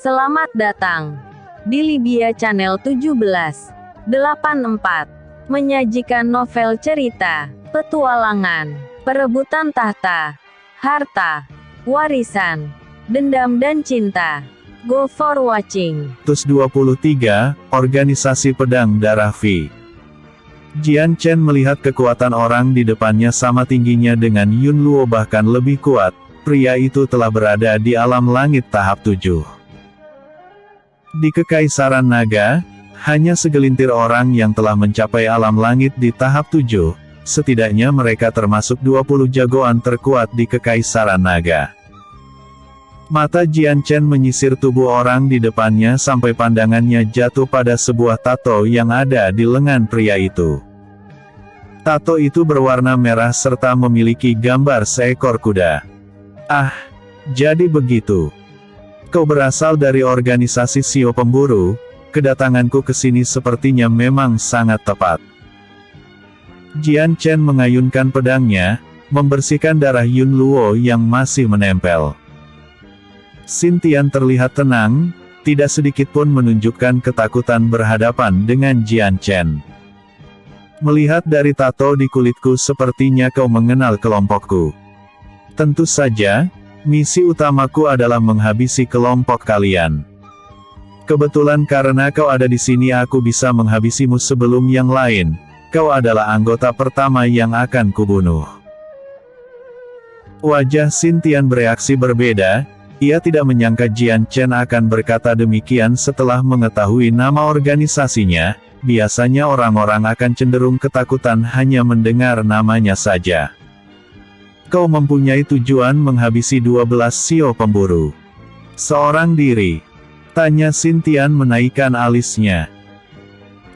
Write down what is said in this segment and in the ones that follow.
Selamat datang di Libya Channel 1784, menyajikan novel cerita, petualangan, perebutan tahta, harta, warisan, dendam dan cinta. Go for watching. 123, Organisasi Pedang Darah V. Jian Chen melihat kekuatan orang di depannya sama tingginya dengan Yun Luo, bahkan lebih kuat. Pria itu telah berada di alam langit tahap 7. Di Kekaisaran Naga, hanya segelintir orang yang telah mencapai alam langit di tahap 7, setidaknya mereka termasuk 20 jagoan terkuat di Kekaisaran Naga. Mata Jian Chen menyisir tubuh orang di depannya sampai pandangannya jatuh pada sebuah tato yang ada di lengan pria itu. Tato itu berwarna merah serta memiliki gambar seekor kuda. Ah, jadi begitu. Kau berasal dari organisasi Sio Pemburu, kedatanganku ke sini sepertinya memang sangat tepat. Jian Chen mengayunkan pedangnya, membersihkan darah Yun Luo yang masih menempel. Xintian terlihat tenang, tidak sedikit pun menunjukkan ketakutan berhadapan dengan Jian Chen. Melihat dari tato di kulitku sepertinya kau mengenal kelompokku. Tentu saja, misi utamaku adalah menghabisi kelompok kalian. Kebetulan karena kau ada di sini aku bisa menghabisimu sebelum yang lain. Kau adalah anggota pertama yang akan kubunuh. Wajah Xintian bereaksi berbeda. Ia tidak menyangka Jian Chen akan berkata demikian setelah mengetahui nama organisasinya. Biasanya orang-orang akan cenderung ketakutan hanya mendengar namanya saja. Kau mempunyai tujuan menghabisi 12 Sio Pemburu. Seorang diri? Tanya Xintian menaikkan alisnya.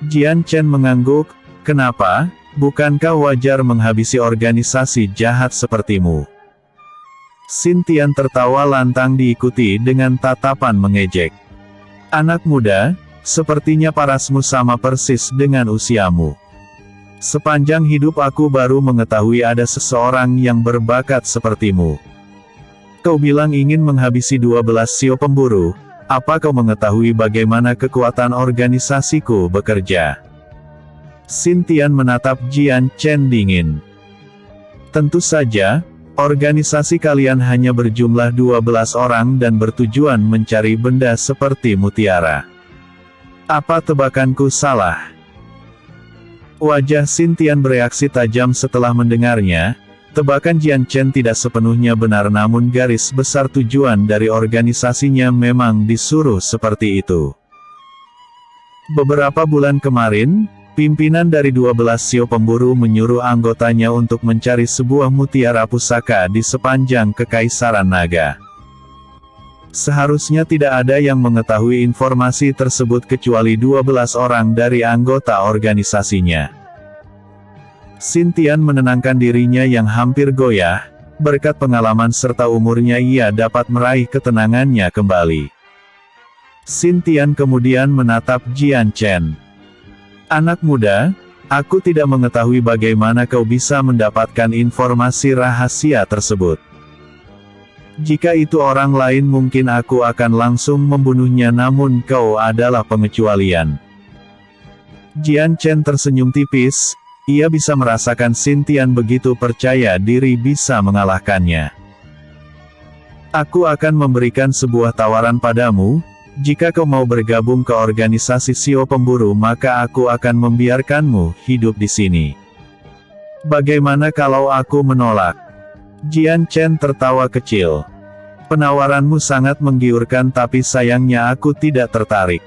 Jian Chen mengangguk. Kenapa? Bukankah wajar menghabisi organisasi jahat sepertimu? Xintian tertawa lantang diikuti dengan tatapan mengejek. Anak muda, sepertinya parasmu sama persis dengan usiamu. Sepanjang hidup aku baru mengetahui ada seseorang yang berbakat sepertimu. Kau bilang ingin menghabisi 12 Sio Pemburu, apa kau mengetahui bagaimana kekuatan organisasiku bekerja? Xintian menatap Jian Chen dingin. Tentu saja, organisasi kalian hanya berjumlah 12 orang dan bertujuan mencari benda seperti mutiara. Apa tebakanku salah? Wajah Xintian bereaksi tajam setelah mendengarnya. Tebakan Jian Chen tidak sepenuhnya benar, namun garis besar tujuan dari organisasinya memang disuruh seperti itu. Beberapa bulan kemarin, pimpinan dari 12 Sio Pemburu menyuruh anggotanya untuk mencari sebuah mutiara pusaka di sepanjang Kekaisaran Naga. Seharusnya tidak ada yang mengetahui informasi tersebut kecuali 12 orang dari anggota organisasinya. Xintian menenangkan dirinya yang hampir goyah. Berkat pengalaman serta umurnya ia dapat meraih ketenangannya kembali. Xintian kemudian menatap Jian Chen. Anak muda, aku tidak mengetahui bagaimana kau bisa mendapatkan informasi rahasia tersebut. Jika itu orang lain mungkin aku akan langsung membunuhnya, namun kau adalah pengecualian. Jian Chen tersenyum tipis, ia bisa merasakan Xintian begitu percaya diri bisa mengalahkannya. Aku akan memberikan sebuah tawaran padamu, jika kau mau bergabung ke organisasi Sio Pemburu maka aku akan membiarkanmu hidup di sini. Bagaimana kalau aku menolak? Jian Chen tertawa kecil. Penawaranmu sangat menggiurkan tapi sayangnya aku tidak tertarik.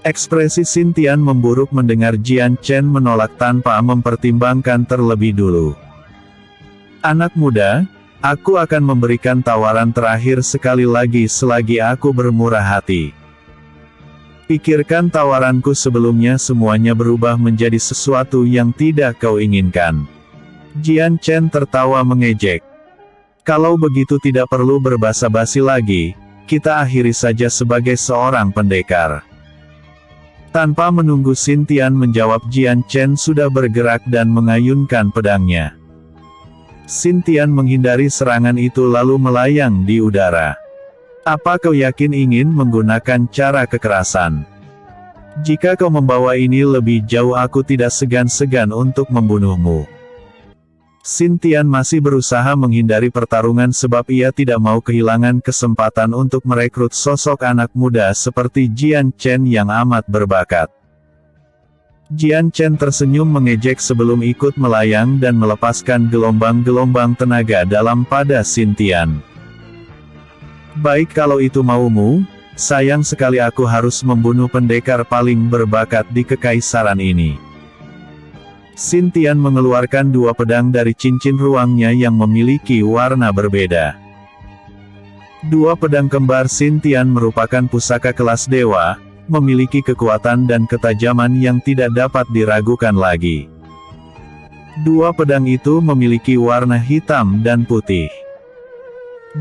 Ekspresi Xintian memburuk mendengar Jian Chen menolak tanpa mempertimbangkan terlebih dulu. Anak muda, aku akan memberikan tawaran terakhir sekali lagi selagi aku bermurah hati. Pikirkan tawaranku sebelumnya semuanya berubah menjadi sesuatu yang tidak kau inginkan. Jian Chen tertawa mengejek. Kalau begitu tidak perlu berbasa-basi lagi, kita akhiri saja sebagai seorang pendekar. Tanpa menunggu Xintian menjawab, Jian Chen sudah bergerak dan mengayunkan pedangnya. Xintian menghindari serangan itu lalu melayang di udara. Apa kau yakin ingin menggunakan cara kekerasan? Jika kau membawa ini lebih jauh, aku tidak segan-segan untuk membunuhmu. Xintian masih berusaha menghindari pertarungan sebab ia tidak mau kehilangan kesempatan untuk merekrut sosok anak muda seperti Jian Chen yang amat berbakat. Jian Chen tersenyum mengejek sebelum ikut melayang dan melepaskan gelombang-gelombang tenaga dalam pada Xintian. Baik kalau itu maumu, sayang sekali aku harus membunuh pendekar paling berbakat di kekaisaran ini. Xintian mengeluarkan 2 pedang dari cincin ruangnya yang memiliki warna berbeda. 2 pedang kembar Xintian merupakan pusaka kelas dewa, memiliki kekuatan dan ketajaman yang tidak dapat diragukan lagi. 2 pedang itu memiliki warna hitam dan putih.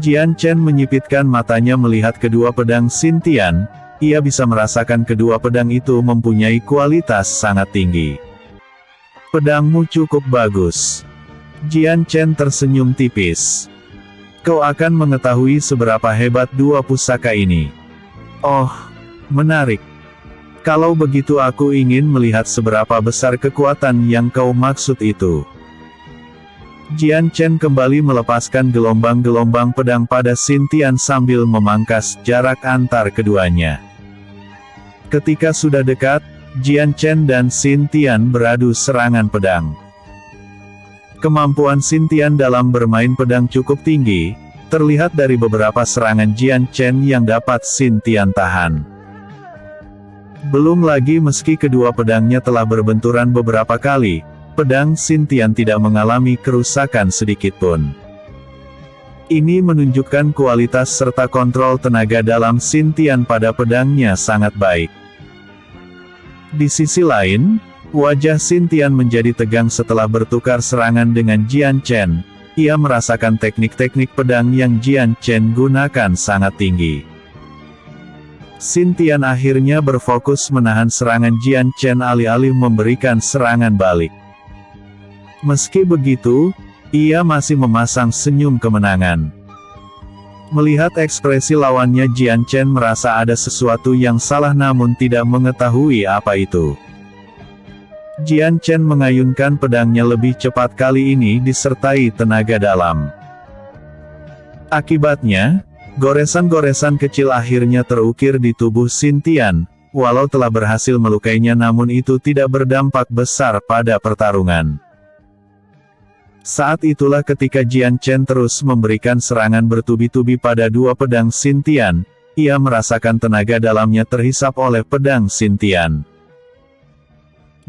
Jian Chen menyipitkan matanya melihat kedua pedang Xintian, ia bisa merasakan kedua pedang itu mempunyai kualitas sangat tinggi. Pedangmu cukup bagus. Jian Chen tersenyum tipis. Kau akan mengetahui seberapa hebat 2 pusaka ini. Oh, menarik. Kalau begitu aku ingin melihat seberapa besar kekuatan yang kau maksud itu. Jian Chen kembali melepaskan gelombang-gelombang pedang pada Xintian sambil memangkas jarak antar keduanya. Ketika sudah dekat, Jian Chen dan Xintian beradu serangan pedang. Kemampuan Xintian dalam bermain pedang cukup tinggi, terlihat dari beberapa serangan Jian Chen yang dapat Xintian tahan. Belum lagi meski kedua pedangnya telah berbenturan beberapa kali, pedang Xintian tidak mengalami kerusakan sedikitpun. Ini menunjukkan kualitas serta kontrol tenaga dalam Xintian pada pedangnya sangat baik. Di sisi lain, wajah Xintian menjadi tegang setelah bertukar serangan dengan Jian Chen. Ia merasakan teknik-teknik pedang yang Jian Chen gunakan sangat tinggi. Xintian akhirnya berfokus menahan serangan Jian Chen alih-alih memberikan serangan balik. Meski begitu, ia masih memasang senyum kemenangan. Melihat ekspresi lawannya, Jian Chen merasa ada sesuatu yang salah namun tidak mengetahui apa itu. Jian Chen mengayunkan pedangnya lebih cepat kali ini disertai tenaga dalam. Akibatnya, goresan-goresan kecil akhirnya terukir di tubuh Xintian, walau telah berhasil melukainya namun itu tidak berdampak besar pada pertarungan. Saat itulah ketika Jian Chen terus memberikan serangan bertubi-tubi pada 2 pedang Xintian, ia merasakan tenaga dalamnya terhisap oleh pedang Xintian.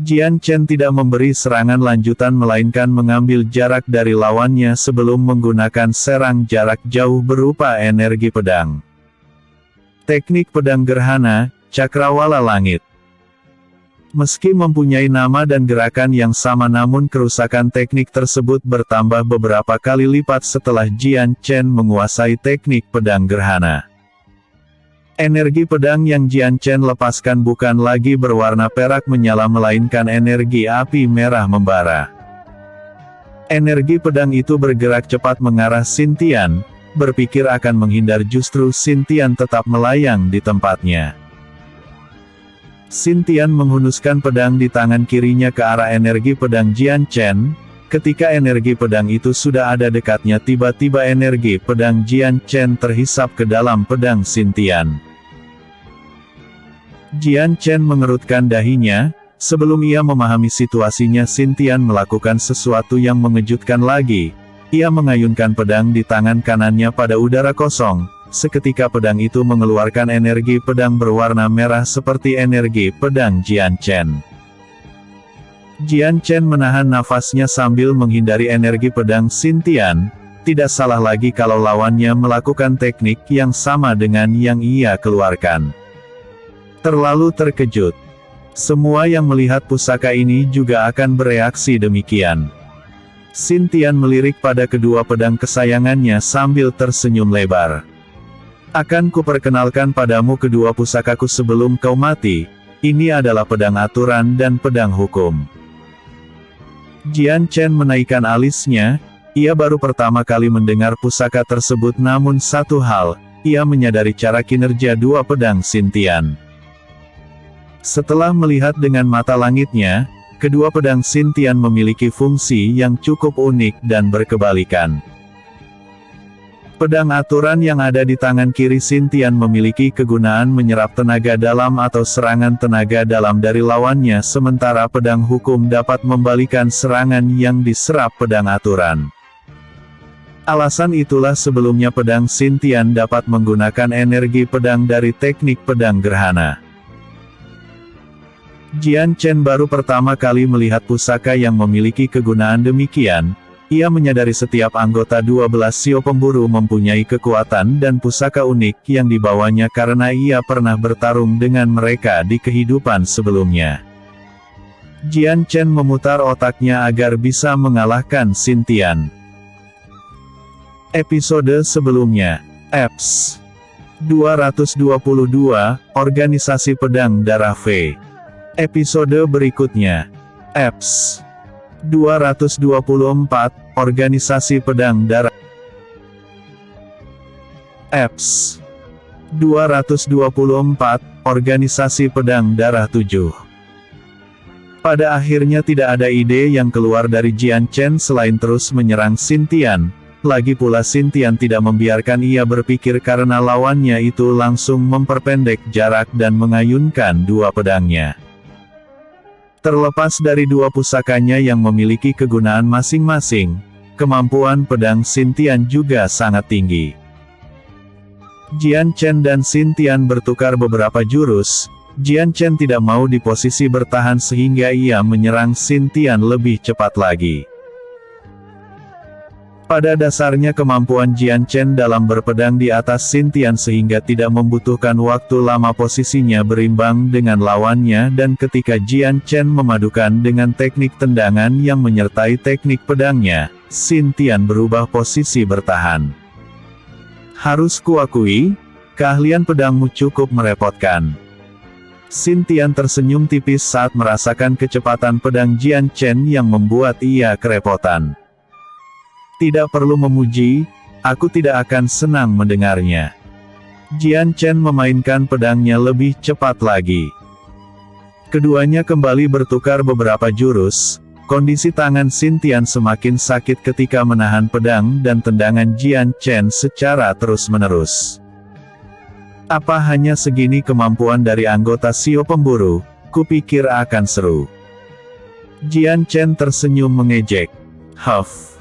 Jian Chen tidak memberi serangan lanjutan melainkan mengambil jarak dari lawannya sebelum menggunakan serang jarak jauh berupa energi pedang. Teknik pedang gerhana, cakrawala langit. Meski mempunyai nama dan gerakan yang sama namun kerusakan teknik tersebut bertambah beberapa kali lipat setelah Jian Chen menguasai teknik pedang gerhana. Energi pedang yang Jian Chen lepaskan bukan lagi berwarna perak menyala melainkan energi api merah membara. Energi pedang itu bergerak cepat mengarah Xintian, berpikir akan menghindar justru Xintian tetap melayang di tempatnya. Xintian menghunuskan pedang di tangan kirinya ke arah energi pedang Jian Chen. Ketika energi pedang itu sudah ada dekatnya, tiba-tiba energi pedang Jian Chen terhisap ke dalam pedang Xintian. Jian Chen mengerutkan dahinya. Sebelum ia memahami situasinya, Xintian melakukan sesuatu yang mengejutkan lagi. Ia mengayunkan pedang di tangan kanannya pada udara kosong. Seketika pedang itu mengeluarkan energi pedang berwarna merah seperti energi pedang Jian Chen. Jian Chen menahan nafasnya sambil menghindari energi pedang Xintian. Tidak salah lagi kalau lawannya melakukan teknik yang sama dengan yang ia keluarkan. Terlalu terkejut. Semua yang melihat pusaka ini juga akan bereaksi demikian. Xintian melirik pada kedua pedang kesayangannya sambil tersenyum lebar. Akan kuperkenalkan padamu kedua pusakaku sebelum kau mati. Ini adalah pedang aturan dan pedang hukum. Jian Chen menaikkan alisnya. Ia baru pertama kali mendengar pusaka tersebut namun satu hal ia menyadari cara kinerja dua pedang Xintian. Setelah melihat dengan mata langitnya, kedua pedang Xintian memiliki fungsi yang cukup unik dan berkebalikan. Pedang aturan yang ada di tangan kiri Xintian memiliki kegunaan menyerap tenaga dalam atau serangan tenaga dalam dari lawannya, sementara pedang hukum dapat membalikan serangan yang diserap pedang aturan. Alasan itulah sebelumnya pedang Xintian dapat menggunakan energi pedang dari teknik pedang gerhana. Jian Chen baru pertama kali melihat pusaka yang memiliki kegunaan demikian. Ia menyadari setiap anggota 12 Sio Pemburu mempunyai kekuatan dan pusaka unik yang dibawanya karena ia pernah bertarung dengan mereka di kehidupan sebelumnya. Jian Chen memutar otaknya agar bisa mengalahkan Xintian. Episode sebelumnya, EPS 222, Organisasi Pedang Darah V. Episode berikutnya, EPS 224, Organisasi Pedang Darah. EPS 224, Organisasi Pedang Darah 7. Pada akhirnya tidak ada ide yang keluar dari Jian Chen selain terus menyerang Xintian. Lagi pula Xintian tidak membiarkan ia berpikir karena lawannya itu langsung memperpendek jarak dan mengayunkan dua pedangnya. Terlepas dari dua pusakanya yang memiliki kegunaan masing-masing, kemampuan pedang Xintian juga sangat tinggi. Jian Chen dan Xintian bertukar beberapa jurus. Jian Chen tidak mau di posisi bertahan sehingga ia menyerang Xintian lebih cepat lagi. Pada dasarnya kemampuan Jian Chen dalam berpedang di atas Xintian sehingga tidak membutuhkan waktu lama posisinya berimbang dengan lawannya, dan ketika Jian Chen memadukan dengan teknik tendangan yang menyertai teknik pedangnya, Xintian berubah posisi bertahan. Harus kuakui, keahlian pedangmu cukup merepotkan. Xintian tersenyum tipis saat merasakan kecepatan pedang Jian Chen yang membuat ia kerepotan. Tidak perlu memuji, aku tidak akan senang mendengarnya. Jian Chen memainkan pedangnya lebih cepat lagi. Keduanya kembali bertukar beberapa jurus. Kondisi tangan Xintian semakin sakit ketika menahan pedang dan tendangan Jian Chen secara terus-menerus. Apa hanya segini kemampuan dari anggota Sio Pemburu? Kupikir akan seru. Jian Chen tersenyum mengejek. Huff.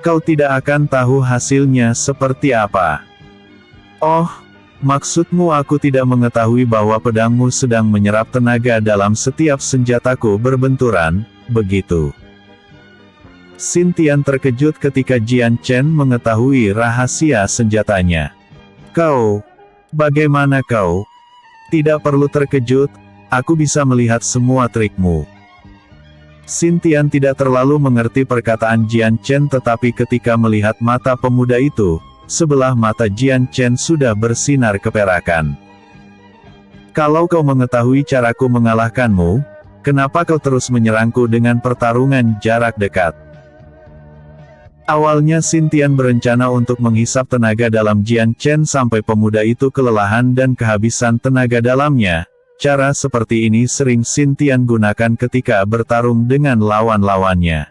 Kau tidak akan tahu hasilnya seperti apa. Oh, maksudmu aku tidak mengetahui bahwa pedangmu sedang menyerap tenaga dalam setiap senjataku berbenturan, begitu? Xintian terkejut ketika Jian Chen mengetahui rahasia senjatanya. Kau, bagaimana kau? Tidak perlu terkejut, aku bisa melihat semua trikmu. Xintian tidak terlalu mengerti perkataan Jian Chen, tetapi ketika melihat mata pemuda itu, sebelah mata Jian Chen sudah bersinar keperakan. Kalau kau mengetahui caraku mengalahkanmu, kenapa kau terus menyerangku dengan pertarungan jarak dekat? Awalnya Xintian berencana untuk menghisap tenaga dalam Jian Chen sampai pemuda itu kelelahan dan kehabisan tenaga dalamnya. Cara seperti ini sering Xintian gunakan ketika bertarung dengan lawan-lawannya.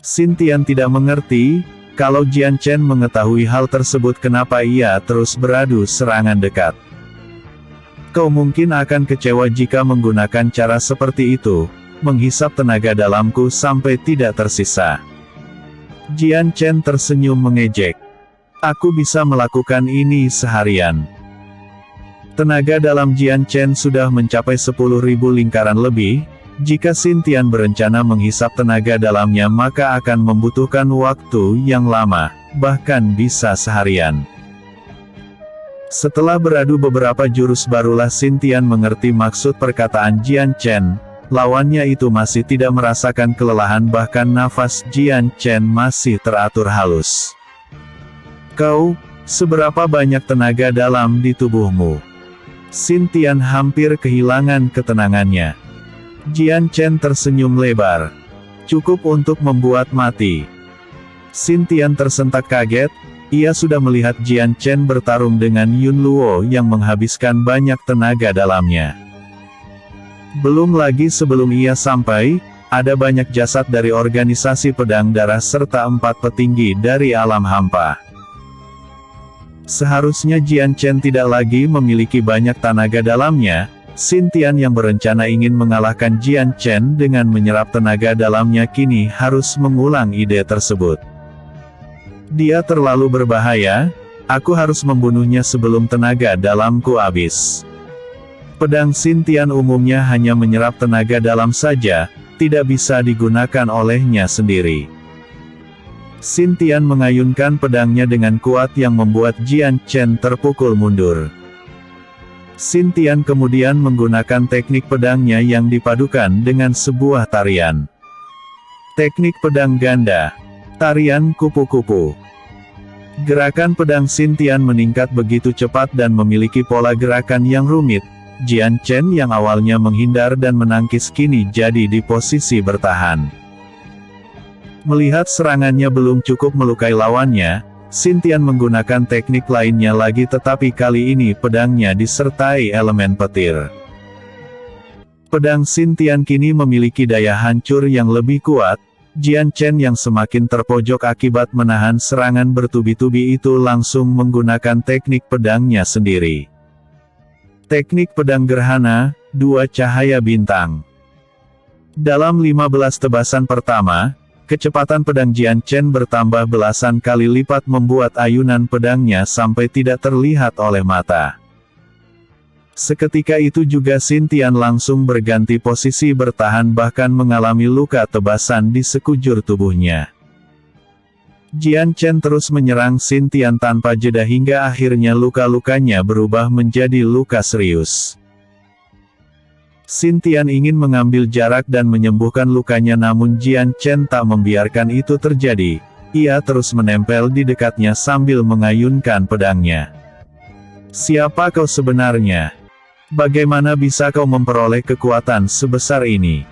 Xintian tidak mengerti, kalau Jian Chen mengetahui hal tersebut kenapa ia terus beradu serangan dekat. Kau mungkin akan kecewa jika menggunakan cara seperti itu, menghisap tenaga dalamku sampai tidak tersisa. Jian Chen tersenyum mengejek. Aku bisa melakukan ini seharian. Tenaga dalam Jian Chen sudah mencapai 10.000 lingkaran lebih. Jika Xintian berencana menghisap tenaga dalamnya maka akan membutuhkan waktu yang lama, bahkan bisa seharian. Setelah beradu beberapa jurus barulah Xintian mengerti maksud perkataan Jian Chen. Lawannya itu masih tidak merasakan kelelahan, bahkan nafas Jian Chen masih teratur halus. Kau, seberapa banyak tenaga dalam di tubuhmu? Xintian hampir kehilangan ketenangannya. Jian Chen tersenyum lebar. Cukup untuk membuat mati. Xintian tersentak kaget, Ia sudah melihat Jian Chen bertarung dengan Yun Luo yang menghabiskan banyak tenaga dalamnya. Belum lagi sebelum ia sampai, ada banyak jasad dari organisasi pedang darah serta 4 petinggi dari alam hampa. Seharusnya Jian Chen tidak lagi memiliki banyak tenaga dalamnya. Xintian yang berencana ingin mengalahkan Jian Chen dengan menyerap tenaga dalamnya kini harus mengulang ide tersebut. Dia terlalu berbahaya, aku harus membunuhnya sebelum tenaga dalamku habis. Pedang Xintian umumnya hanya menyerap tenaga dalam saja, tidak bisa digunakan olehnya sendiri. Xintian mengayunkan pedangnya dengan kuat yang membuat Jian Chen terpukul mundur. Xintian kemudian menggunakan teknik pedangnya yang dipadukan dengan sebuah tarian. Teknik pedang ganda. Tarian kupu-kupu. Gerakan pedang Xintian meningkat begitu cepat dan memiliki pola gerakan yang rumit. Jian Chen yang awalnya menghindar dan menangkis kini jadi di posisi bertahan. Melihat serangannya belum cukup melukai lawannya, Xintian menggunakan teknik lainnya lagi tetapi kali ini pedangnya disertai elemen petir. Pedang Xintian kini memiliki daya hancur yang lebih kuat. Jian Chen yang semakin terpojok akibat menahan serangan bertubi-tubi itu langsung menggunakan teknik pedangnya sendiri. Teknik pedang gerhana, 2 cahaya bintang. Dalam 15 tebasan pertama, kecepatan pedang Jian Chen bertambah belasan kali lipat membuat ayunan pedangnya sampai tidak terlihat oleh mata. Seketika itu juga Xintian langsung berganti posisi bertahan bahkan mengalami luka tebasan di sekujur tubuhnya. Jian Chen terus menyerang Xintian tanpa jeda hingga akhirnya luka-lukanya berubah menjadi luka serius. Xintian ingin mengambil jarak dan menyembuhkan lukanya namun Jian Chen tak membiarkan itu terjadi. Ia terus menempel di dekatnya sambil mengayunkan pedangnya. "Siapa kau sebenarnya? Bagaimana bisa kau memperoleh kekuatan sebesar ini?"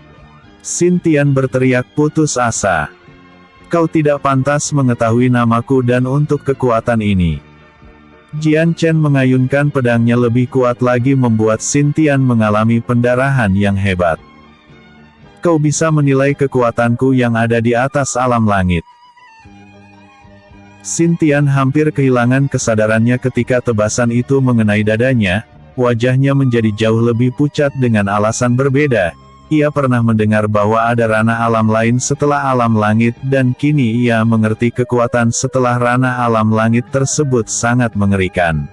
Xintian berteriak putus asa. "Kau tidak pantas mengetahui namaku dan untuk kekuatan ini." Jian Chen mengayunkan pedangnya lebih kuat lagi membuat Xintian mengalami pendarahan yang hebat. "Kau bisa menilai kekuatanku yang ada di atas alam langit." Xintian hampir kehilangan kesadarannya ketika tebasan itu mengenai dadanya. Wajahnya menjadi jauh lebih pucat dengan alasan berbeda. Ia pernah mendengar bahwa ada ranah alam lain setelah alam langit dan kini ia mengerti kekuatan setelah ranah alam langit tersebut sangat mengerikan.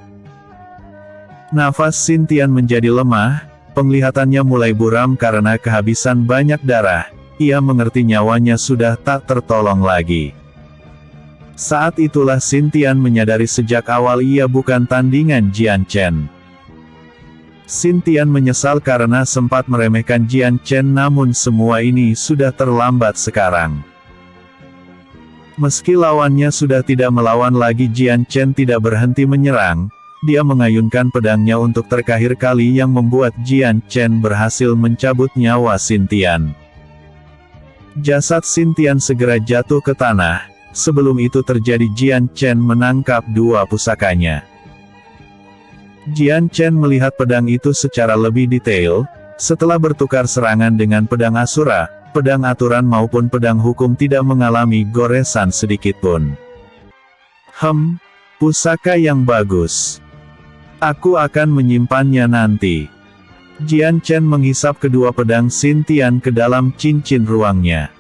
Nafas Xintian menjadi lemah, penglihatannya mulai buram karena kehabisan banyak darah. Ia mengerti nyawanya sudah tak tertolong lagi. Saat itulah Xintian menyadari sejak awal ia bukan tandingan Jian Chen. Xintian menyesal karena sempat meremehkan Jian Chen namun semua ini sudah terlambat sekarang. Meski lawannya sudah tidak melawan lagi Jian Chen tidak berhenti menyerang, dia mengayunkan pedangnya untuk terakhir kali yang membuat Jian Chen berhasil mencabut nyawa Xintian. Jasad Xintian segera jatuh ke tanah, sebelum itu terjadi Jian Chen menangkap 2 pusakanya. Jian Chen melihat pedang itu secara lebih detail, setelah bertukar serangan dengan pedang Asura, pedang aturan maupun pedang hukum tidak mengalami goresan sedikitpun. Pusaka yang bagus. Aku akan menyimpannya nanti." Jian Chen menghisap kedua pedang Xintian ke dalam cincin ruangnya.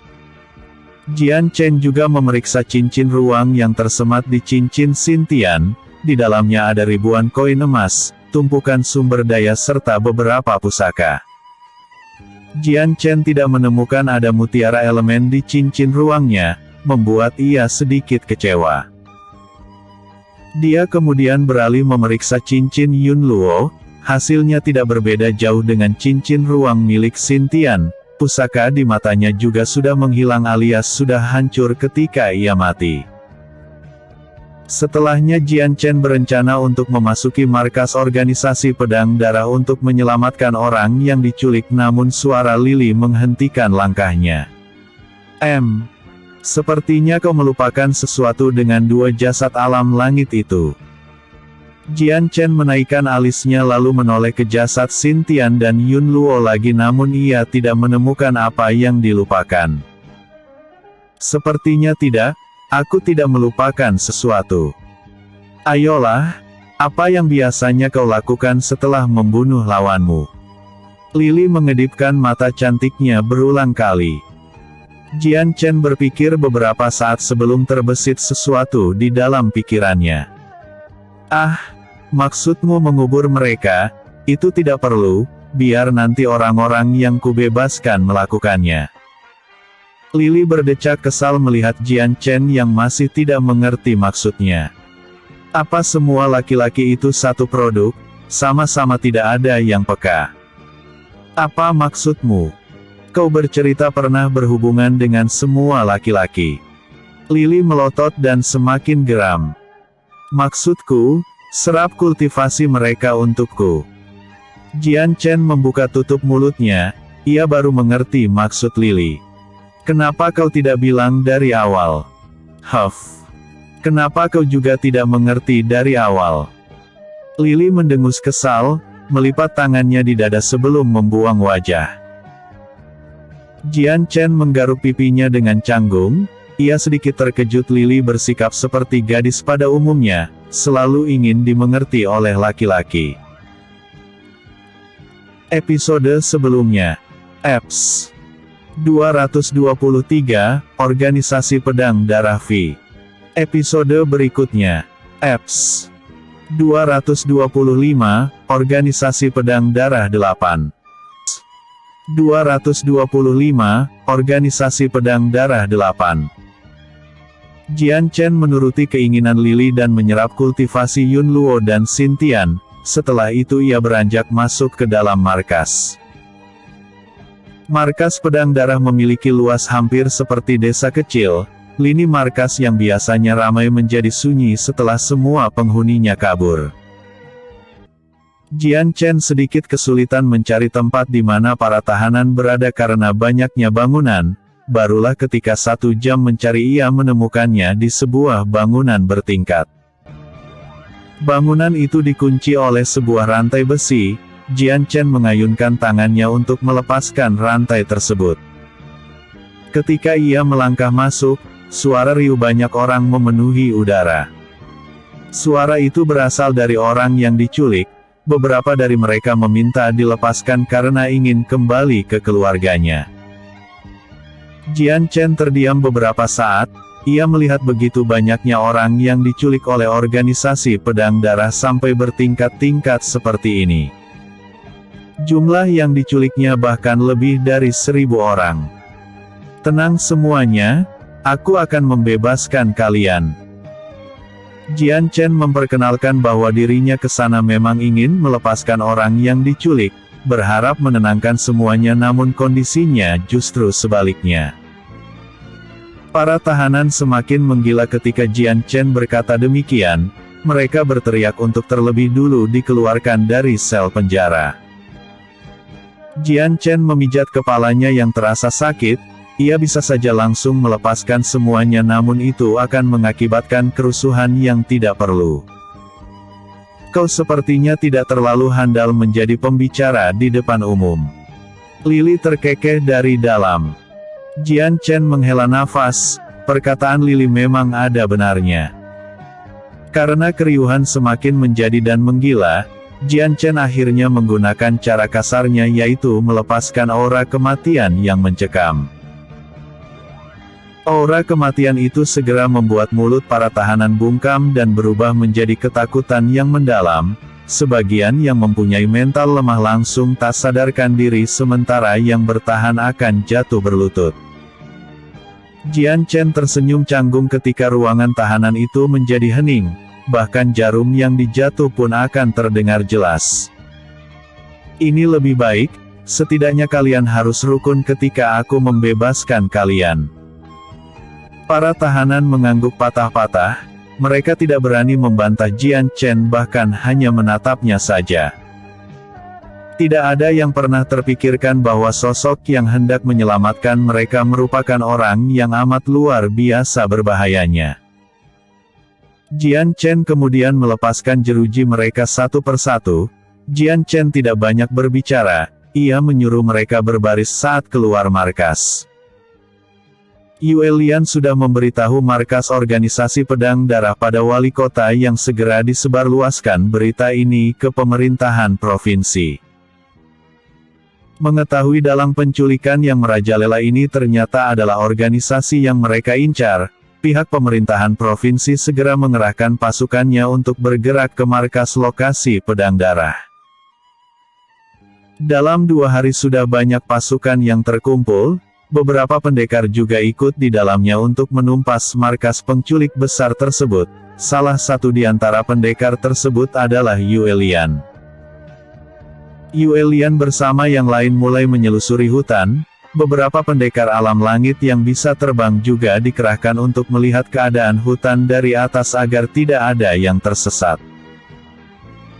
Jian Chen juga memeriksa cincin ruang yang tersemat di cincin Xintian. Di dalamnya ada ribuan koin emas, tumpukan sumber daya serta beberapa pusaka. Jian Chen tidak menemukan ada mutiara elemen di cincin ruangnya, membuat ia sedikit kecewa. Dia kemudian beralih memeriksa cincin Yun Luo, hasilnya tidak berbeda jauh dengan cincin ruang milik Xintian. Pusaka di matanya juga sudah menghilang alias sudah hancur ketika ia mati. Setelahnya Jian Chen berencana untuk memasuki markas organisasi pedang darah untuk menyelamatkan orang yang diculik namun suara Lili menghentikan langkahnya. Sepertinya kau melupakan sesuatu dengan dua jasad alam langit itu. Jian Chen menaikkan alisnya lalu menoleh ke jasad Xintian dan Yun Luo lagi, namun ia tidak menemukan apa yang dilupakan. Sepertinya tidak, aku tidak melupakan sesuatu. Ayolah, apa yang biasanya kau lakukan setelah membunuh lawanmu? Lili mengedipkan mata cantiknya berulang kali. Jian Chen berpikir beberapa saat sebelum terbesit sesuatu di dalam pikirannya. Ah, maksudmu mengubur mereka? Itu tidak perlu, biar nanti orang-orang yang kubebaskan melakukannya. Lili berdecak kesal melihat Jian Chen yang masih tidak mengerti maksudnya. Apa semua laki-laki itu satu produk? Sama-sama tidak ada yang peka. Apa maksudmu? Kau bercerita pernah berhubungan dengan semua laki-laki. Lili melotot dan semakin geram. Maksudku, serap kultivasi mereka untukku. Jian Chen membuka tutup mulutnya, ia baru mengerti maksud Lili. Kenapa kau tidak bilang dari awal? Huff. Kenapa kau juga tidak mengerti dari awal? Lili mendengus kesal, melipat tangannya di dada sebelum membuang wajah. Jian Chen menggaruk pipinya dengan canggung, ia sedikit terkejut. Lili bersikap seperti gadis pada umumnya, selalu ingin dimengerti oleh laki-laki. Episode sebelumnya. Eps 223, Organisasi Pedang Darah V. Episode berikutnya. Eps 225, Organisasi Pedang Darah 8. 225, Organisasi Pedang Darah 8. Jian Chen menuruti keinginan Lili dan menyerap kultivasi Yun Luo dan Xintian, setelah itu ia beranjak masuk ke dalam markas. Markas Pedang Darah memiliki luas hampir seperti desa kecil, lini markas yang biasanya ramai menjadi sunyi setelah semua penghuninya kabur. Jian Chen sedikit kesulitan mencari tempat di mana para tahanan berada karena banyaknya bangunan, barulah ketika 1 jam mencari ia menemukannya di sebuah bangunan bertingkat. Bangunan itu dikunci oleh sebuah rantai besi, Jian Chen mengayunkan tangannya untuk melepaskan rantai tersebut. Ketika ia melangkah masuk, suara riuh banyak orang memenuhi udara. Suara itu berasal dari orang yang diculik. Beberapa dari mereka meminta dilepaskan karena ingin kembali ke keluarganya. Jian Chen terdiam beberapa saat, ia melihat begitu banyaknya orang yang diculik oleh organisasi pedang darah sampai bertingkat-tingkat seperti ini. Jumlah yang diculiknya bahkan lebih dari 1000 orang. Tenang semuanya, aku akan membebaskan kalian. Jian Chen memperkenalkan bahwa dirinya ke sana memang ingin melepaskan orang yang diculik, berharap menenangkan semuanya, namun kondisinya justru sebaliknya. Para tahanan semakin menggila ketika Jian Chen berkata demikian, mereka berteriak untuk terlebih dulu dikeluarkan dari sel penjara. Jian Chen memijat kepalanya yang terasa sakit. Ia bisa saja langsung melepaskan semuanya, namun itu akan mengakibatkan kerusuhan yang tidak perlu. Kau sepertinya tidak terlalu handal menjadi pembicara di depan umum. Lili terkekeh dari dalam. Jian Chen menghela nafas, perkataan Lili memang ada benarnya. Karena keriuhan semakin menjadi dan menggila, Jian Chen akhirnya menggunakan cara kasarnya, yaitu melepaskan aura kematian yang mencekam. Aura kematian itu segera membuat mulut para tahanan bungkam dan berubah menjadi ketakutan yang mendalam. Sebagian yang mempunyai mental lemah langsung tak sadarkan diri, sementara yang bertahan akan jatuh berlutut. Jian Chen tersenyum canggung ketika ruangan tahanan itu menjadi hening, bahkan jarum yang dijatuh pun akan terdengar jelas. Ini lebih baik, setidaknya kalian harus rukun ketika aku membebaskan kalian. Para tahanan mengangguk patah-patah, mereka tidak berani membantah Jian Chen, bahkan hanya menatapnya saja. Tidak ada yang pernah terpikirkan bahwa sosok yang hendak menyelamatkan mereka merupakan orang yang amat luar biasa berbahayanya. Jian Chen kemudian melepaskan jeruji mereka satu persatu. Jian Chen tidak banyak berbicara, ia menyuruh mereka berbaris saat keluar markas. Yue Lian sudah memberitahu markas organisasi pedang darah pada wali kota yang segera disebarluaskan berita ini ke pemerintahan provinsi. Mengetahui dalang penculikan yang merajalela ini ternyata adalah organisasi yang mereka incar, pihak pemerintahan provinsi segera mengerahkan pasukannya untuk bergerak ke markas lokasi pedang darah. Dalam 2 hari sudah banyak pasukan yang terkumpul, beberapa pendekar juga ikut di dalamnya untuk menumpas markas penculik besar tersebut. Salah satu di antara pendekar tersebut adalah Yue Lian. Yue Lian bersama yang lain mulai menyelusuri hutan. Beberapa pendekar alam langit yang bisa terbang juga dikerahkan untuk melihat keadaan hutan dari atas agar tidak ada yang tersesat.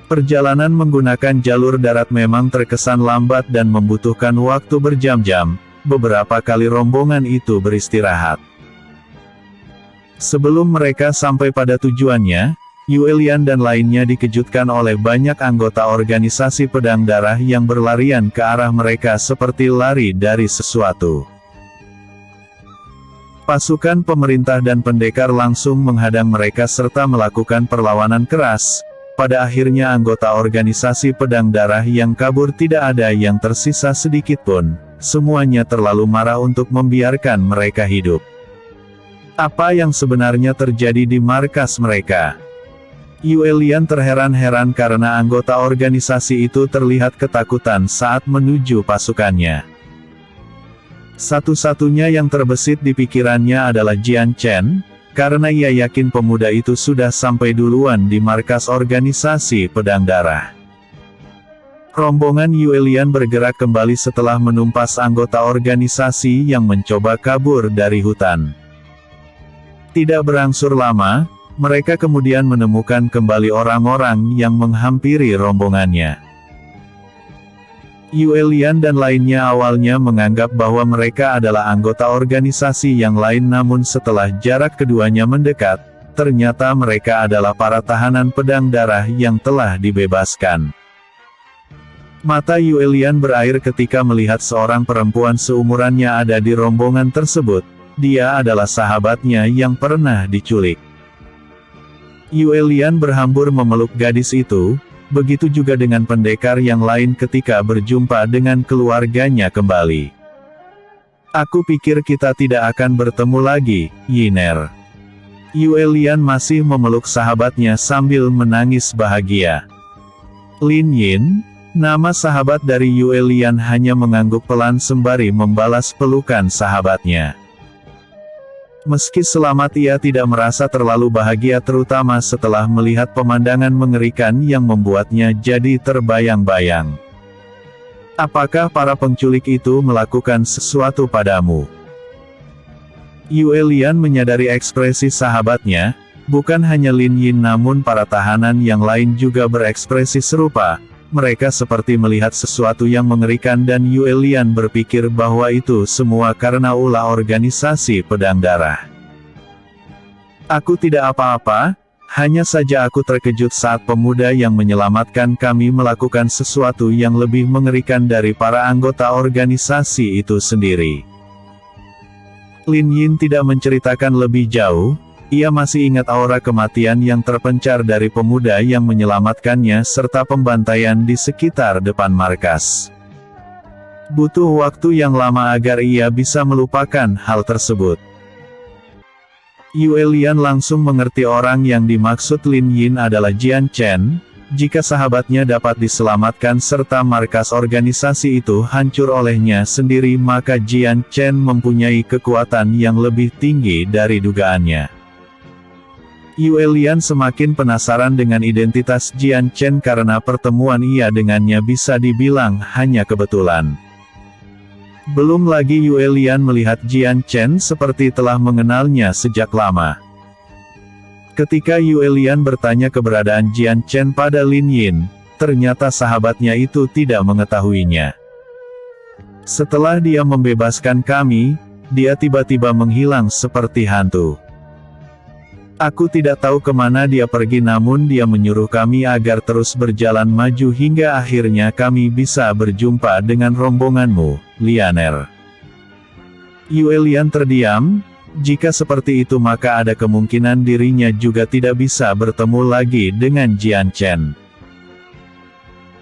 Perjalanan menggunakan jalur darat memang terkesan lambat dan membutuhkan waktu berjam-jam. Beberapa kali rombongan itu beristirahat. Sebelum mereka sampai pada tujuannya, Yue Lian dan lainnya dikejutkan oleh banyak anggota organisasi pedang darah yang berlarian ke arah mereka seperti lari dari sesuatu. Pasukan pemerintah dan pendekar langsung menghadang mereka serta melakukan perlawanan keras. Pada akhirnya anggota organisasi pedang darah yang kabur tidak ada yang tersisa sedikitpun. Semuanya terlalu marah untuk membiarkan mereka hidup. Apa yang sebenarnya terjadi di markas mereka? Yue Lian terheran-heran karena anggota organisasi itu terlihat ketakutan saat menuju pasukannya. Satu-satunya yang terbesit di pikirannya adalah Jian Chen, karena ia yakin pemuda itu sudah sampai duluan di markas organisasi pedang darah. Rombongan Yue Lian bergerak kembali setelah menumpas anggota organisasi yang mencoba kabur dari hutan. Tidak berangsur lama, mereka kemudian menemukan kembali orang-orang yang menghampiri rombongannya. Yue Lian dan lainnya awalnya menganggap bahwa mereka adalah anggota organisasi yang lain, namun setelah jarak keduanya mendekat, ternyata mereka adalah para tahanan pedang darah yang telah dibebaskan. Mata Yue Lian berair ketika melihat seorang perempuan seumurannya ada di rombongan tersebut. Dia adalah sahabatnya yang pernah diculik. Yue Lian berhambur memeluk gadis itu, begitu juga dengan pendekar yang lain ketika berjumpa dengan keluarganya kembali. Aku pikir kita tidak akan bertemu lagi, Yiner. Yue Lian masih memeluk sahabatnya sambil menangis bahagia. Lin Yin, nama sahabat dari Yue Lian, hanya mengangguk pelan sembari membalas pelukan sahabatnya. Meski selamat, ia tidak merasa terlalu bahagia, terutama setelah melihat pemandangan mengerikan yang membuatnya jadi terbayang-bayang. Apakah para penculik itu melakukan sesuatu padamu? Yue Lian menyadari ekspresi sahabatnya, bukan hanya Lin Yin namun para tahanan yang lain juga berekspresi serupa. Mereka seperti melihat sesuatu yang mengerikan dan Yue Lian berpikir bahwa itu semua karena ulah organisasi pedang darah. Aku tidak apa-apa, hanya saja aku terkejut saat pemuda yang menyelamatkan kami melakukan sesuatu yang lebih mengerikan dari para anggota organisasi itu sendiri. Lin Yin tidak menceritakan lebih jauh, ia masih ingat aura kematian yang terpencar dari pemuda yang menyelamatkannya serta pembantaian di sekitar depan markas. Butuh waktu yang lama agar ia bisa melupakan hal tersebut. Yue Lian langsung mengerti orang yang dimaksud Lin Yin adalah Jian Chen. Jika sahabatnya dapat diselamatkan serta markas organisasi itu hancur olehnya sendiri, maka Jian Chen mempunyai kekuatan yang lebih tinggi dari dugaannya. Yue Lian semakin penasaran dengan identitas Jian Chen karena pertemuan ia dengannya bisa dibilang hanya kebetulan. Belum lagi Yue Lian melihat Jian Chen seperti telah mengenalnya sejak lama. Ketika Yue Lian bertanya keberadaan Jian Chen pada Lin Yin, ternyata sahabatnya itu tidak mengetahuinya. Setelah dia membebaskan kami, dia tiba-tiba menghilang seperti hantu. Aku tidak tahu kemana dia pergi, namun dia menyuruh kami agar terus berjalan maju hingga akhirnya kami bisa berjumpa dengan rombonganmu, Lianer. Yue Lian terdiam. Jika seperti itu maka ada kemungkinan dirinya juga tidak bisa bertemu lagi dengan Jian Chen.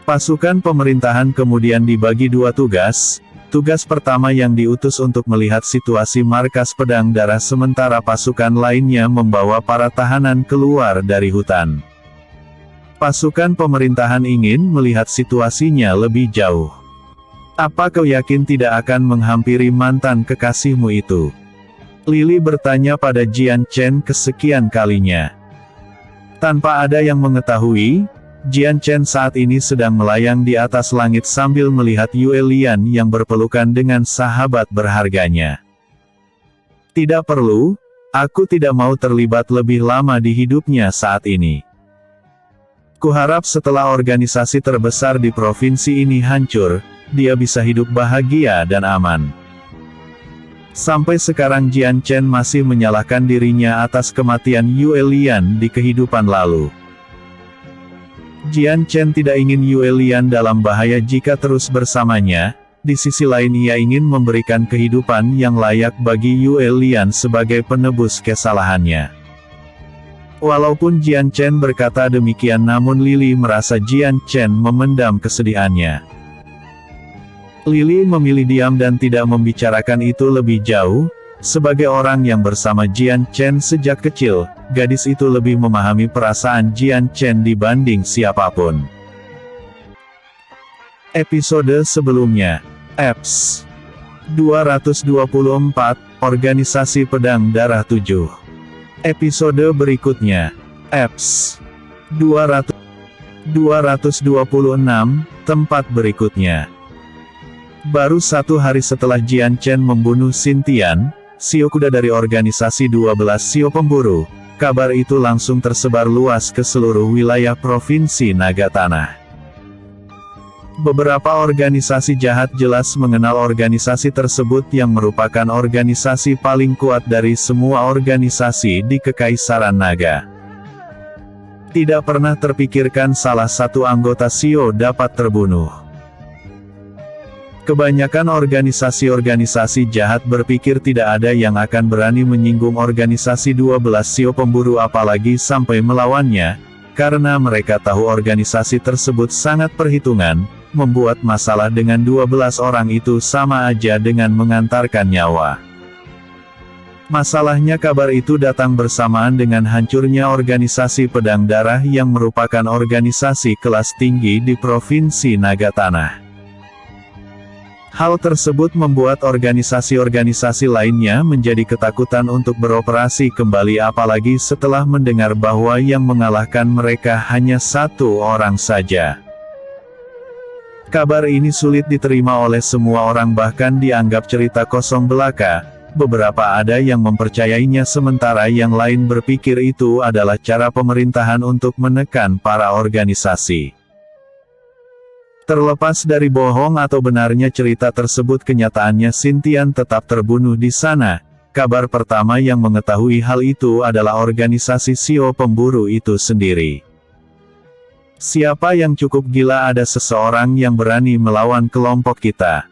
Pasukan pemerintahan kemudian dibagi dua tugas. Tugas pertama yang diutus untuk melihat situasi markas pedang darah, sementara pasukan lainnya membawa para tahanan keluar dari hutan. Pasukan pemerintahan ingin melihat situasinya lebih jauh. Apa kau yakin tidak akan menghampiri mantan kekasihmu itu? Lily bertanya pada Jian Chen kesekian kalinya. Tanpa ada yang mengetahui, Jian Chen saat ini sedang melayang di atas langit sambil melihat Yue Lian yang berpelukan dengan sahabat berharganya. Tidak perlu, aku tidak mau terlibat lebih lama di hidupnya saat ini. Kuharap setelah organisasi terbesar di provinsi ini hancur, dia bisa hidup bahagia dan aman. Sampai sekarang Jian Chen masih menyalahkan dirinya atas kematian Yue Lian di kehidupan lalu. Jian Chen tidak ingin Yue Lian dalam bahaya jika terus bersamanya. Di sisi lain ia ingin memberikan kehidupan yang layak bagi Yue Lian sebagai penebus kesalahannya. Walaupun Jian Chen berkata demikian, namun Lily merasa Jian Chen memendam kesedihannya. Lily memilih diam dan tidak membicarakan itu lebih jauh. Sebagai orang yang bersama Jian Chen sejak kecil, gadis itu lebih memahami perasaan Jian Chen dibanding siapapun. Episode sebelumnya, Eps 224, Organisasi Pedang Darah 7. Episode berikutnya, Eps 226, tempat berikutnya. Baru 1 hari setelah Jian Chen membunuh Xintian, Sio kuda dari organisasi 12 Sio pemburu, kabar itu langsung tersebar luas ke seluruh wilayah provinsi Naga Tanah. Beberapa organisasi jahat jelas mengenal organisasi tersebut yang merupakan organisasi paling kuat dari semua organisasi di Kekaisaran Naga. Tidak pernah terpikirkan salah satu anggota Sio dapat terbunuh. Kebanyakan organisasi-organisasi jahat berpikir tidak ada yang akan berani menyinggung organisasi 12 Sio pemburu apalagi sampai melawannya, karena mereka tahu organisasi tersebut sangat perhitungan, membuat masalah dengan 12 orang itu sama aja dengan mengantarkan nyawa. Masalahnya kabar itu datang bersamaan dengan hancurnya organisasi pedang darah yang merupakan organisasi kelas tinggi di Provinsi Naga Tanah. Hal tersebut membuat organisasi-organisasi lainnya menjadi ketakutan untuk beroperasi kembali apalagi setelah mendengar bahwa yang mengalahkan mereka hanya 1 orang saja. Kabar ini sulit diterima oleh semua orang, bahkan dianggap cerita kosong belaka. Beberapa ada yang mempercayainya sementara yang lain berpikir itu adalah cara pemerintahan untuk menekan para organisasi. Terlepas dari bohong atau benarnya cerita tersebut, kenyataannya Xintian tetap terbunuh di sana. Kabar pertama yang mengetahui hal itu adalah organisasi Sio pemburu itu sendiri. Siapa yang cukup gila? Ada seseorang yang berani melawan kelompok kita.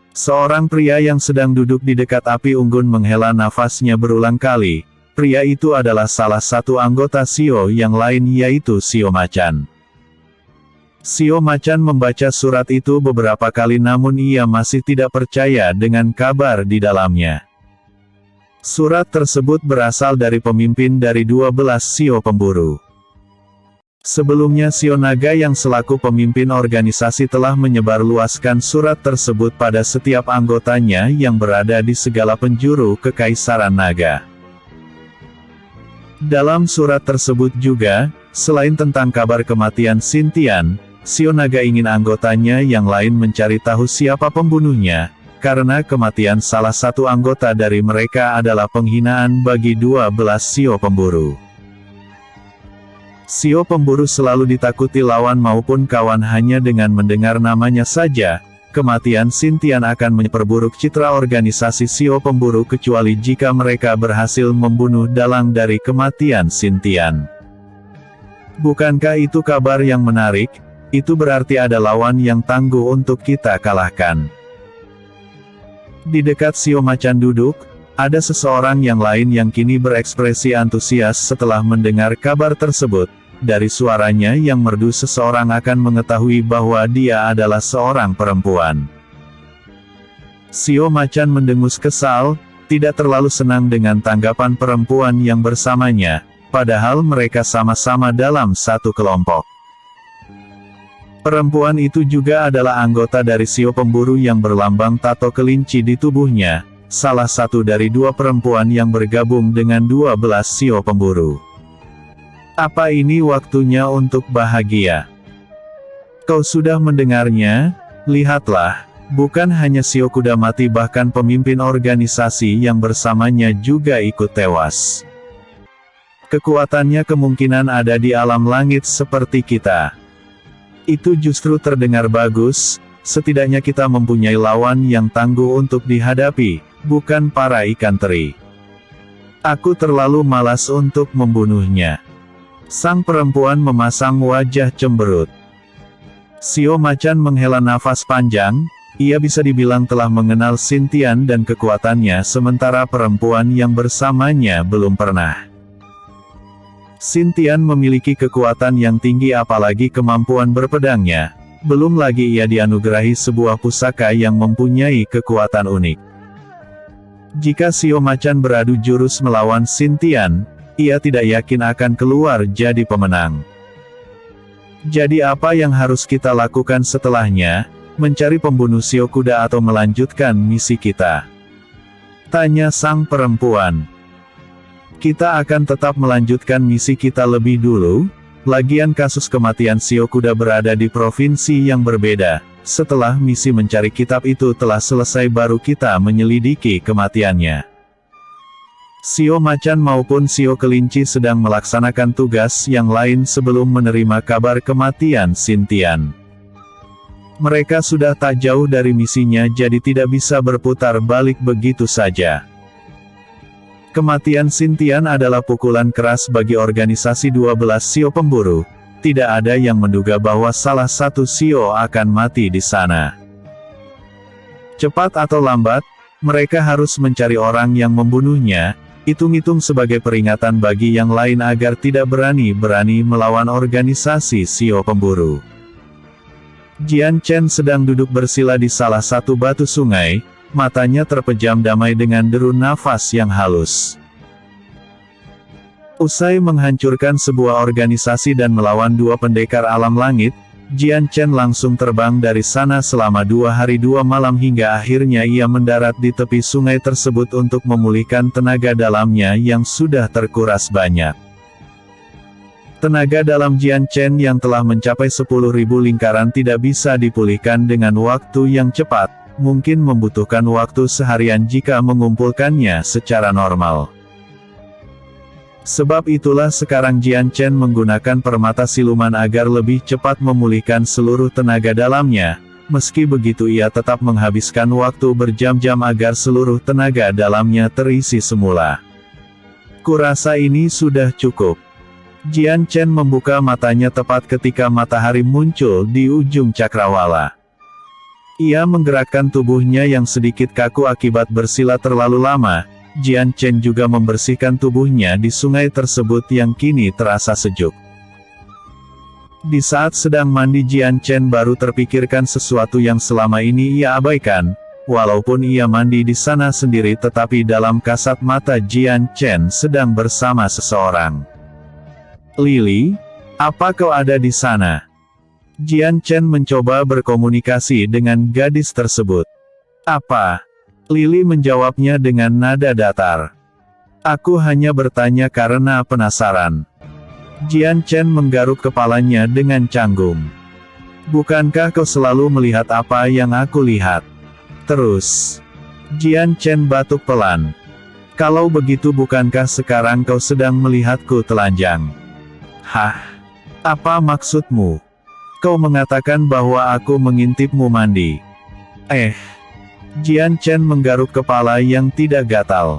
Seorang pria yang sedang duduk di dekat api unggun menghela nafasnya berulang kali. Pria itu adalah salah satu anggota Sio yang lain, yaitu Sio Macan. Sio Macan membaca surat itu beberapa kali namun ia masih tidak percaya dengan kabar di dalamnya. Surat tersebut berasal dari pemimpin dari 12 Sio pemburu. Sebelumnya Sio Naga yang selaku pemimpin organisasi telah menyebarluaskan surat tersebut pada setiap anggotanya yang berada di segala penjuru Kekaisaran Naga. Dalam surat tersebut juga, selain tentang kabar kematian Xintian, Sio Naga ingin anggotanya yang lain mencari tahu siapa pembunuhnya, karena kematian salah satu anggota dari mereka adalah penghinaan bagi 12 Sio pemburu. Sio pemburu selalu ditakuti lawan maupun kawan hanya dengan mendengar namanya saja. Kematian Xintian akan memperburuk citra organisasi Sio pemburu kecuali jika mereka berhasil membunuh dalang dari kematian Xintian. Bukankah itu kabar yang menarik? Itu berarti ada lawan yang tangguh untuk kita kalahkan. Di dekat Sio Macan duduk, ada seseorang yang lain yang kini berekspresi antusias setelah mendengar kabar tersebut. Dari suaranya yang merdu seseorang akan mengetahui bahwa dia adalah seorang perempuan. Sio Macan mendengus kesal, tidak terlalu senang dengan tanggapan perempuan yang bersamanya, padahal mereka sama-sama dalam satu kelompok. Perempuan itu juga adalah anggota dari Sio pemburu yang berlambang tato kelinci di tubuhnya, salah satu dari dua perempuan yang bergabung dengan 12 Sio pemburu. Apa ini waktunya untuk bahagia? Kau sudah mendengarnya? Lihatlah, bukan hanya Sio kuda mati, bahkan pemimpin organisasi yang bersamanya juga ikut tewas. Kekuatannya kemungkinan ada di alam langit seperti kita. Itu justru terdengar bagus, setidaknya kita mempunyai lawan yang tangguh untuk dihadapi, bukan para ikan teri. Aku terlalu malas untuk membunuhnya. Sang perempuan memasang wajah cemberut. Sio Macan menghela nafas panjang, ia bisa dibilang telah mengenal Xintian dan kekuatannya sementara perempuan yang bersamanya belum pernah. Xintian memiliki kekuatan yang tinggi apalagi kemampuan berpedangnya, belum lagi ia dianugerahi sebuah pusaka yang mempunyai kekuatan unik. Jika Sio Macan beradu jurus melawan Xintian, ia tidak yakin akan keluar jadi pemenang. Jadi apa yang harus kita lakukan setelahnya? Mencari pembunuh Sio kuda atau melanjutkan misi kita? Tanya sang perempuan. Kita akan tetap melanjutkan misi kita lebih dulu. Lagian kasus kematian Sio kuda berada di provinsi yang berbeda. Setelah misi mencari kitab itu telah selesai baru kita menyelidiki kematiannya. Sio Macan maupun Sio kelinci sedang melaksanakan tugas yang lain sebelum menerima kabar kematian Xintian. Mereka sudah tak jauh dari misinya jadi tidak bisa berputar balik begitu saja. Kematian Xintian adalah pukulan keras bagi organisasi 12 Sio pemburu. Tidak ada yang menduga bahwa salah satu Sio akan mati di sana. Cepat atau lambat, mereka harus mencari orang yang membunuhnya. Hitung-hitung sebagai peringatan bagi yang lain agar tidak berani-berani melawan organisasi Sio pemburu. Jian Chen sedang duduk bersila di salah satu batu sungai, matanya terpejam damai dengan deru nafas yang halus. Usai menghancurkan sebuah organisasi dan melawan dua pendekar alam langit, Jian Chen langsung terbang dari sana selama 2 hari 2 malam hingga akhirnya ia mendarat di tepi sungai tersebut untuk memulihkan tenaga dalamnya yang sudah terkuras banyak. Tenaga dalam Jian Chen yang telah mencapai 10.000 lingkaran tidak bisa dipulihkan dengan waktu yang cepat, mungkin membutuhkan waktu seharian jika mengumpulkannya secara normal. Sebab itulah sekarang Jian Chen menggunakan permata siluman agar lebih cepat memulihkan seluruh tenaga dalamnya. Meski begitu ia tetap menghabiskan waktu berjam-jam agar seluruh tenaga dalamnya terisi semula. Kurasa ini sudah cukup. Jian Chen membuka matanya tepat ketika matahari muncul di ujung cakrawala. Ia menggerakkan tubuhnya yang sedikit kaku akibat bersila terlalu lama. Jian Chen juga membersihkan tubuhnya di sungai tersebut yang kini terasa sejuk. Di saat sedang mandi Jian Chen baru terpikirkan sesuatu yang selama ini ia abaikan. Walaupun ia mandi di sana sendiri tetapi dalam kasat mata Jian Chen sedang bersama seseorang. Lily, apa kau ada di sana? Jian Chen mencoba berkomunikasi dengan gadis tersebut. Apa? Lily menjawabnya dengan nada datar. Aku hanya bertanya karena penasaran. Jian Chen menggaruk kepalanya dengan canggung. Bukankah kau selalu melihat apa yang aku lihat? Terus. Jian Chen batuk pelan. Kalau begitu bukankah sekarang kau sedang melihatku telanjang? Hah? Apa maksudmu? Kau mengatakan bahwa aku mengintipmu mandi. Jian Chen menggaruk kepala yang tidak gatal.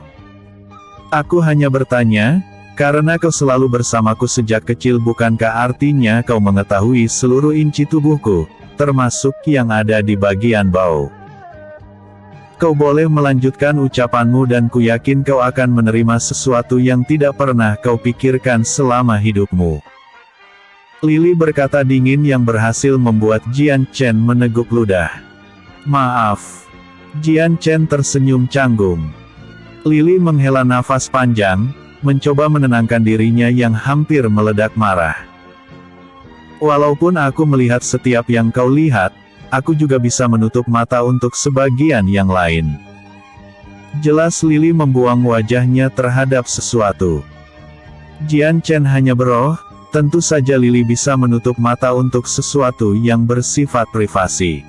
Aku hanya bertanya, karena kau selalu bersamaku sejak kecil, bukankah artinya kau mengetahui seluruh inci tubuhku, termasuk yang ada di bagian bau? Kau boleh melanjutkan ucapanmu dan kuyakin kau akan menerima sesuatu yang tidak pernah kau pikirkan selama hidupmu. Lily berkata dingin yang berhasil membuat Jian Chen meneguk ludah. Maaf. Jian Chen tersenyum canggung. Lily menghela nafas panjang, mencoba menenangkan dirinya yang hampir meledak marah. Walaupun aku melihat setiap yang kau lihat, aku juga bisa menutup mata untuk sebagian yang lain. Jelas Lily membuang wajahnya terhadap sesuatu. Jian Chen hanya beroh, tentu saja Lily bisa menutup mata untuk sesuatu yang bersifat privasi.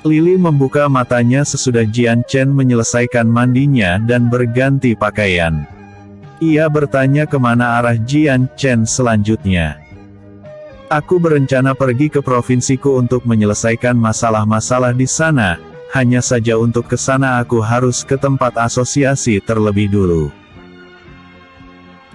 Lily membuka matanya sesudah Jian Chen menyelesaikan mandinya dan berganti pakaian. Ia bertanya kemana arah Jian Chen selanjutnya. Aku berencana pergi ke provinsiku untuk menyelesaikan masalah-masalah di sana, hanya saja untuk ke sana aku harus ke tempat asosiasi terlebih dulu.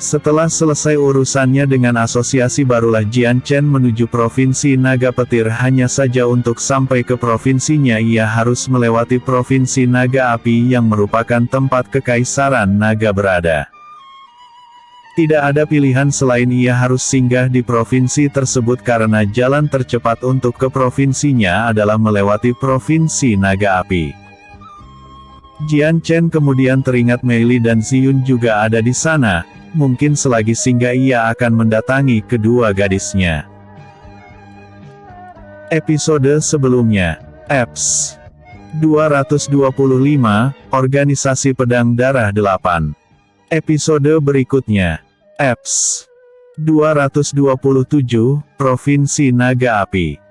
Setelah selesai urusannya dengan asosiasi barulah Jian Chen menuju provinsi Naga Petir. Hanya saja untuk sampai ke provinsinya ia harus melewati provinsi Naga Api yang merupakan tempat kekaisaran naga berada. Tidak ada pilihan selain ia harus singgah di provinsi tersebut karena jalan tercepat untuk ke provinsinya adalah melewati provinsi Naga Api. Jian Chen kemudian teringat Mei Li dan Ziyun juga ada di sana, mungkin selagi singgah ia akan mendatangi kedua gadisnya. Episode sebelumnya, Eps 225, Organisasi Pedang Darah 8. Episode berikutnya, Eps 227, Provinsi Naga Api.